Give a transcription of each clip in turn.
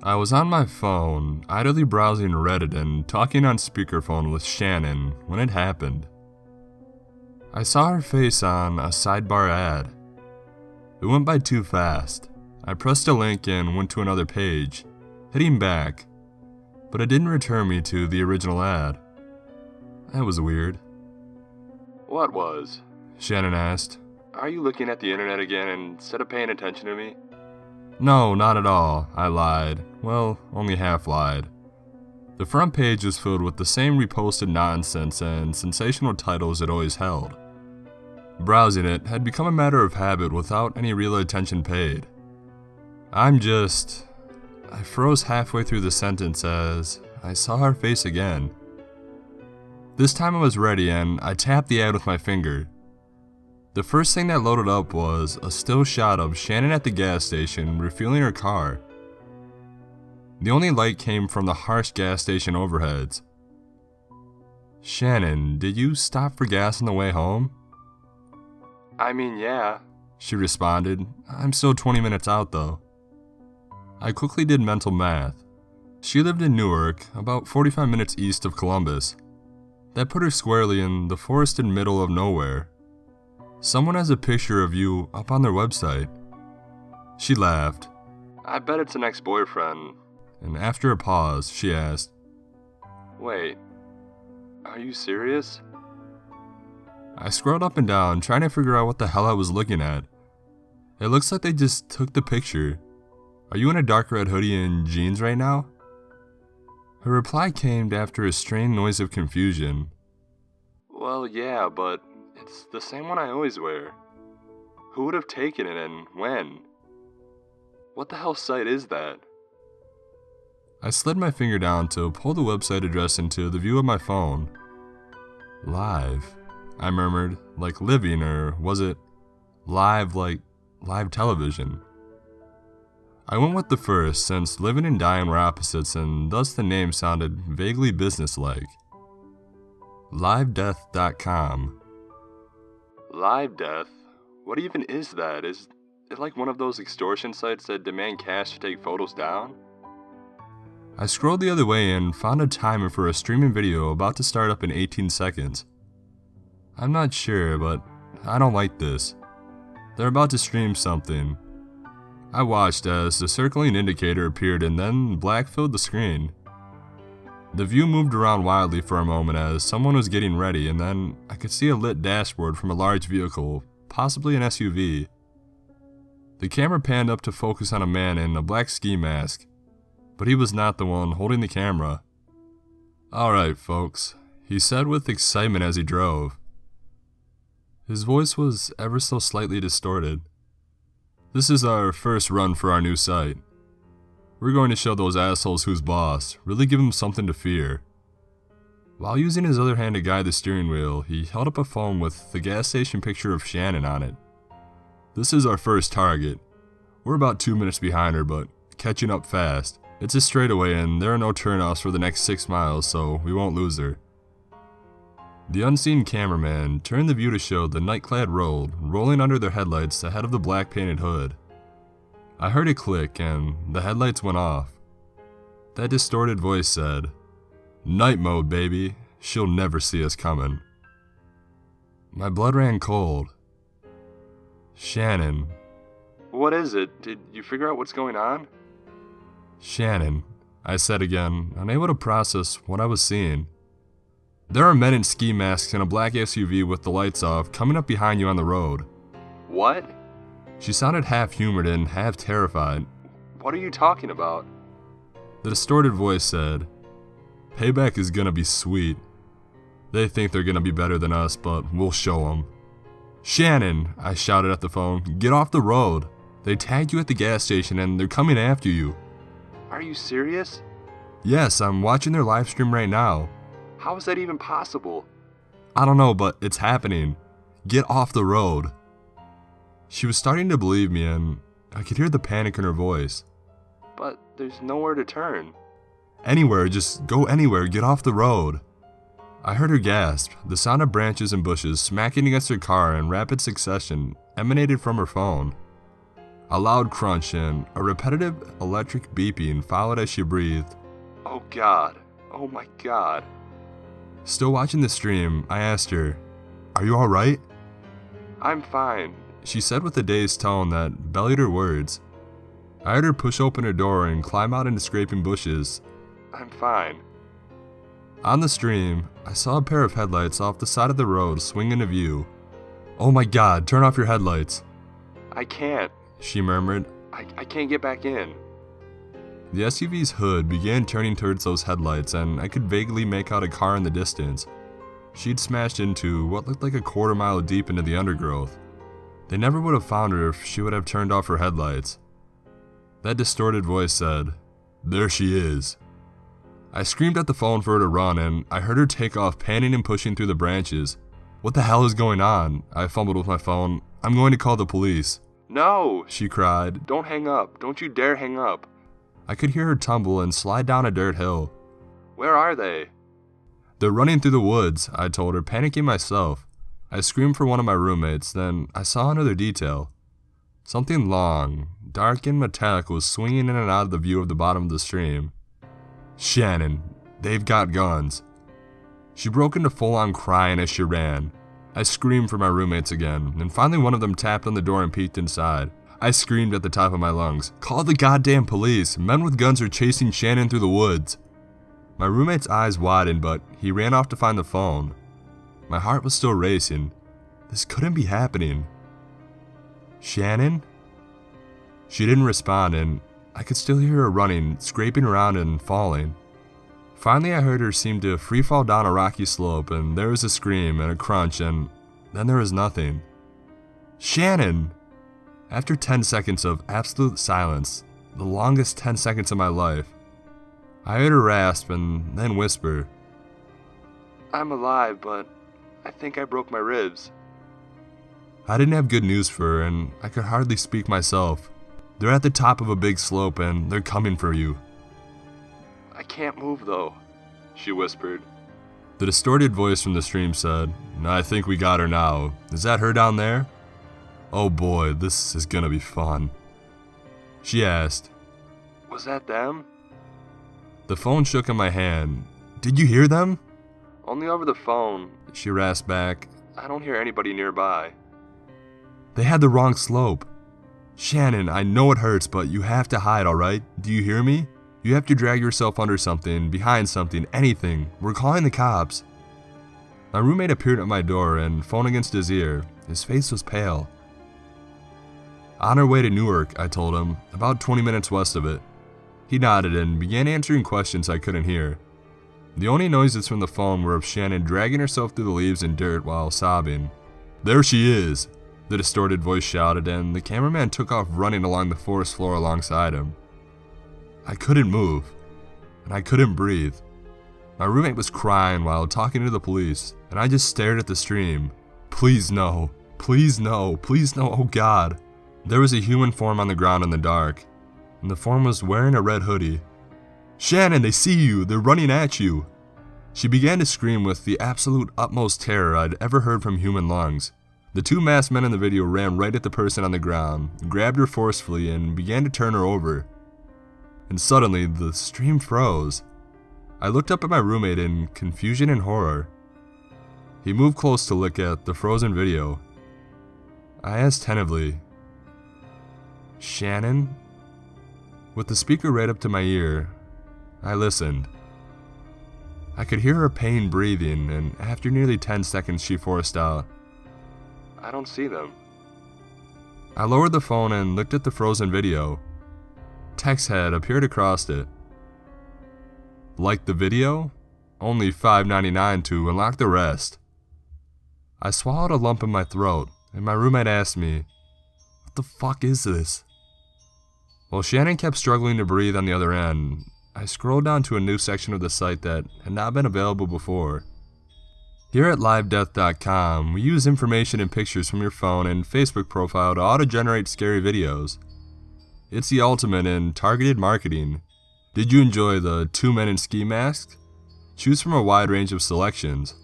I was on my phone, idly browsing Reddit and talking on speakerphone with Shannon when it happened. I saw her face on a sidebar ad. It went by too fast. I pressed a link and went to another page, hitting back, but it didn't return me to the original ad. That was weird. What was? Shannon asked. Are you looking at the internet again instead of paying attention to me? No, not at all, I lied. Well, only half lied. The front page was filled with the same reposted nonsense and sensational titles it always held. Browsing it had become a matter of habit without any real attention paid. I froze halfway through the sentence as I saw her face again. This time I was ready and I tapped the ad with my finger. The first thing that loaded up was a still shot of Shannon at the gas station refueling her car. The only light came from the harsh gas station overheads. Shannon, did you stop for gas on the way home? I mean, yeah. She responded. I'm still 20 minutes out though. I quickly did mental math. She lived in Newark, about 45 minutes east of Columbus. That put her squarely in the forested middle of nowhere. Someone has a picture of you up on their website. She laughed. I bet it's an ex-boyfriend. And after a pause, she asked, Wait, are you serious? I scrolled up and down, trying to figure out what the hell I was looking at. It looks like they just took the picture. Are you in a dark red hoodie and jeans right now? Her reply came after a strained noise of confusion. Well, yeah, but it's the same one I always wear. Who would have taken it and when? What the hell site is that? I slid my finger down to pull the website address into the view of my phone. Live, I murmured, like living, or was it live like live television? I went with the first since living and dying were opposites and thus the name sounded vaguely businesslike. LiveDeath.com. Live Death? What even is that? Is it like one of those extortion sites that demand cash to take photos down? I scrolled the other way and found a timer for a streaming video about to start up in 18 seconds. I'm not sure, but I don't like this. They're about to stream something. I watched as the circling indicator appeared and then black filled the screen. The view moved around wildly for a moment as someone was getting ready, and then I could see a lit dashboard from a large vehicle, possibly an SUV. The camera panned up to focus on a man in a black ski mask, but he was not the one holding the camera. Alright, folks, he said with excitement as he drove. His voice was ever so slightly distorted. This is our first run for our new site. We're going to show those assholes who's boss, really give them something to fear. While using his other hand to guide the steering wheel, he held up a phone with the gas station picture of Shannon on it. This is our first target. We're about 2 minutes behind her, but catching up fast. It's a straightaway and there are no turnoffs for the next 6 miles, so we won't lose her. The unseen cameraman turned the view to show the night-clad road rolling under their headlights ahead of the black painted hood. I heard it click and the headlights went off. That distorted voice said, "Night mode, baby. She'll never see us coming." My blood ran cold. Shannon. What is it? Did you figure out what's going on? Shannon, I said again, unable to process what I was seeing. There are men in ski masks in a black SUV with the lights off coming up behind you on the road. What? She sounded half humored and half terrified. What are you talking about? The distorted voice said, "Payback is gonna be sweet. They think they're gonna be better than us, but we'll show them." "Shannon," I shouted at the phone, "get off the road. They tagged you at the gas station and they're coming after you." Are you serious? Yes, I'm watching their live stream right now. How is that even possible? I don't know, but it's happening. Get off the road. She was starting to believe me and I could hear the panic in her voice. But there's nowhere to turn. Anywhere, just go anywhere, get off the road. I heard her gasp. The sound of branches and bushes smacking against her car in rapid succession emanated from her phone. A loud crunch and a repetitive electric beeping followed as she breathed. Oh God. Oh my God. Still watching the stream, I asked her, "Are you alright?" I'm fine. She said with a dazed tone that belied her words. I heard her push open her door and climb out into scraping bushes. I'm fine. On the stream, I saw a pair of headlights off the side of the road swing into view. "Oh my God, turn off your headlights." I can't. She murmured. I can't get back in. The SUV's hood began turning towards those headlights, and I could vaguely make out a car in the distance. She'd smashed into what looked like a quarter-mile deep into the undergrowth. They never would have found her if she would have turned off her headlights. That distorted voice said, "There she is." I screamed at the phone for her to run, and I heard her take off, panting and pushing through the branches. "What the hell is going on?" I fumbled with my phone. "I'm going to call the police." No, She cried. don't hang up. Don't you dare hang up. I could hear her tumble and slide down a dirt hill. Where are they? "They're running through the woods," I told her, panicking myself. I screamed for one of my roommates, then I saw another detail. Something long, dark and metallic was swinging in and out of the view of the bottom of the stream. "Shannon, they've got guns." She broke into full-on crying as she ran. I screamed for my roommates again, and finally one of them tapped on the door and peeked inside. I screamed at the top of my lungs, "Call the goddamn police! Men with guns are chasing Shannon through the woods!" My roommate's eyes widened, but he ran off to find the phone. My heart was still racing. This couldn't be happening. "Shannon?" She didn't respond, and I could still hear her running, scraping around and falling. Finally, I heard her seem to free fall down a rocky slope, and there was a scream and a crunch, and then there was nothing. "Shannon!" After 10 seconds of absolute silence, the longest 10 seconds of my life, I heard her rasp and then whisper, I'm alive, but I think I broke my ribs. I didn't have good news for her, and I could hardly speak myself. "They're at the top of a big slope, and they're coming for you." I can't move though, she whispered. The distorted voice from the stream said, "I think we got her now. Is that her down there?" "Oh boy, this is gonna be fun." She asked. Was that them? The phone shook in my hand. "Did you hear them?" Only over the phone. She rasped back. I don't hear anybody nearby. "They had the wrong slope." "Shannon, I know it hurts, but you have to hide, alright? Do you hear me? You have to drag yourself under something, behind something, anything. We're calling the cops." My roommate appeared at my door and phone against his ear. His face was pale. "On our way to Newark," I told him, "about 20 minutes west of it." He nodded and began answering questions I couldn't hear. The only noises from the phone were of Shannon dragging herself through the leaves and dirt while sobbing. "There she is!" the distorted voice shouted, and the cameraman took off running along the forest floor alongside him. I couldn't move, and I couldn't breathe. My roommate was crying while talking to the police, and I just stared at the stream. Please no, please no, please no, oh God. There was a human form on the ground in the dark, and the form was wearing a red hoodie. "Shannon, they see you, they're running at you." She began to scream with the absolute utmost terror I'd ever heard from human lungs. The two masked men in the video ran right at the person on the ground, grabbed her forcefully, and began to turn her over. And suddenly, the stream froze. I looked up at my roommate in confusion and horror. He moved close to look at the frozen video. I asked tentatively, "Shannon?" With the speaker right up to my ear, I listened. I could hear her pain breathing, and after nearly 10 seconds she forced out, I don't see them. I lowered the phone and looked at the frozen video. Text had appeared across it. "Like the video? Only $5.99 to unlock the rest." I swallowed a lump in my throat, and my roommate asked me, "What the fuck is this?" While Shannon kept struggling to breathe on the other end, I scrolled down to a new section of the site that had not been available before. Here at livedeath.com, we use information and pictures from your phone and Facebook profile to auto-generate scary videos. It's the ultimate in targeted marketing. Did you enjoy the 2 men in ski masks? Choose from a wide range of selections.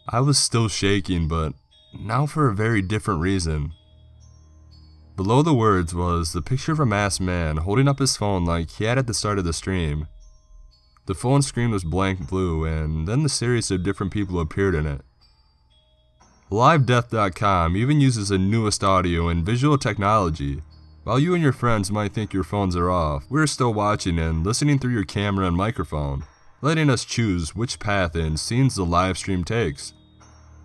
I was still shaking, but now for a very different reason. Below the words was the picture of a masked man holding up his phone like he had at the start of the stream. The phone screen was blank blue, and then the series of different people appeared in it. LiveDeath.com even uses the newest audio and visual technology. While you and your friends might think your phones are off, we're still watching and listening through your camera and microphone, letting us choose which path and scenes the live stream takes.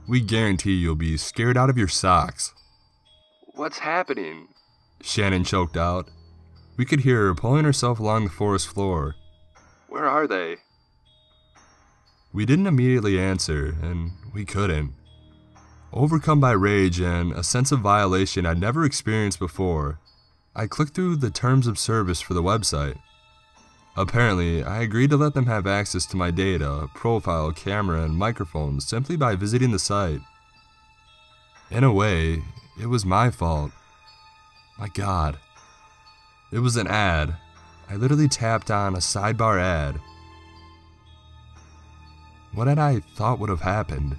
We guarantee you'll be scared out of your socks. What's happening? Shannon choked out. We could hear her pulling herself along the forest floor. Where are they? We didn't immediately answer, and we couldn't. Overcome by rage and a sense of violation I'd never experienced before, I clicked through the terms of service for the website. Apparently, I agreed to let them have access to my data, profile, camera, and microphone simply by visiting the site. In a way, it was my fault. My God. It was an ad. I literally tapped on a sidebar ad. What had I thought would have happened?